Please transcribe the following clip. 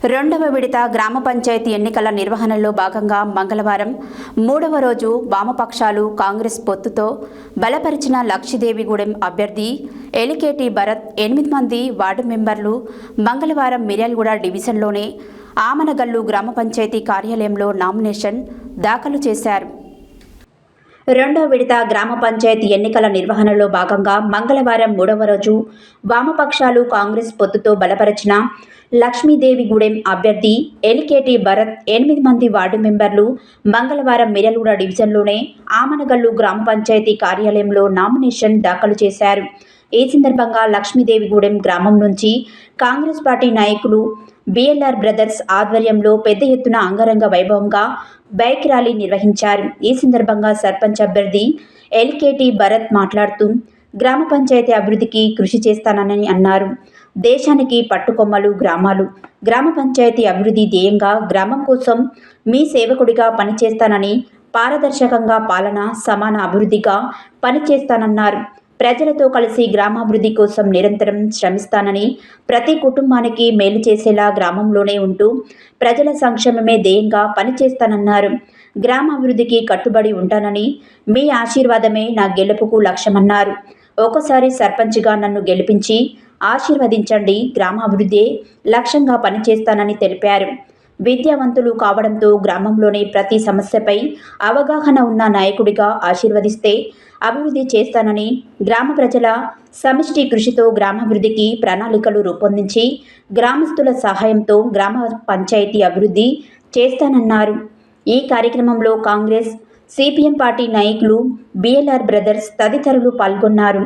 రెండవ విడత గ్రామ పంచాయతీ ఎన్నికల నిర్వహణలో భాగంగా మంగళవారం మూడవ రోజు వామపక్షాలు కాంగ్రెస్ పొత్తుతో బలపరిచిన లక్షిదేవిగూడెం అభ్యర్థి ఎలికేటి భరత్ 8 మంది వార్డు మెంబర్లు మంగళవారం మిర్యాలగూడ డివిజన్లోని ఆమనగల్లు గ్రామ పంచాయతీ కార్యాలయంలో నామినేషన్ దాఖలు చేశారు. రెండో విడత గ్రామ పంచాయతీ ఎన్నికల నిర్వహణలో భాగంగా మంగళవారం మూడవ రోజు వామపక్షాలు కాంగ్రెస్ పొత్తుతో బలపరిచిన లక్ష్మీదేవిగూడెం అభ్యర్థి ఎలికేటి భరత్ 8 మంది వార్డు మెంబర్లు మంగళవారం మిర్యాలగూడ డివిజన్లోనే ఆమనగల్లు గ్రామ పంచాయతీ కార్యాలయంలో నామినేషన్ దాఖలు చేశారు. ఈ సందర్భంగా లక్ష్మీదేవిగూడెం గ్రామం నుంచి కాంగ్రెస్ పార్టీ నాయకులు బిఎల్ఆర్ బ్రదర్స్ ఆధ్వర్యంలో పెద్ద ఎత్తున అంగరంగ వైభవంగా బైక్ ర్యాలీ నిర్వహించారు. ఈ సందర్భంగా సర్పంచ్ అభ్యర్థి ఎలికేటి భరత్ మాట్లాడుతూ గ్రామ పంచాయతీ అభివృద్ధికి కృషి చేస్తానని అన్నారు. దేశానికి పట్టుకొమ్మలు గ్రామాలు. గ్రామ పంచాయతీ అభివృద్ధి ధ్యేయంగా గ్రామం కోసం మీ సేవకుడిగా పనిచేస్తానని, పారదర్శకంగా పాలన, సమాన అభివృద్ధిగా పనిచేస్తానన్నారు. ప్రజలతో కలిసి గ్రామాభివృద్ధి కోసం నిరంతరం శ్రమిస్తానని, ప్రతి కుటుంబానికి మేలు చేసేలా గ్రామంలోనే ఉంటూ ప్రజల సంక్షేమమే ధ్యేయంగా పనిచేస్తానన్నారు. గ్రామాభివృద్ధికి కట్టుబడి ఉంటానని, మీ ఆశీర్వాదమే నా గెలుపుకు లక్ష్యమన్నారు. ఒకసారి సర్పంచ్గా నన్ను గెలిపించి ఆశీర్వదించండి, గ్రామాభివృద్ధి లక్ష్యంగా పనిచేస్తానని తెలిపారు. విద్యావంతులు కావడంతో గ్రామంలోని ప్రతి సమస్యపై అవగాహన ఉన్న నాయకుడిగా ఆశీర్వదిస్తే అభివృద్ధి చేస్తానని, గ్రామ ప్రజల సమిష్టి కృషితో గ్రామాభివృద్ధికి ప్రణాళికలు రూపొందించి గ్రామస్తుల సహాయంతో గ్రామ పంచాయతీ అభివృద్ధి చేస్తానన్నారు. ఈ కార్యక్రమంలో కాంగ్రెస్, సిపిఎం పార్టీ నాయకులు, బిఎల్ఆర్ బ్రదర్స్ తదితరులు పాల్గొన్నారు.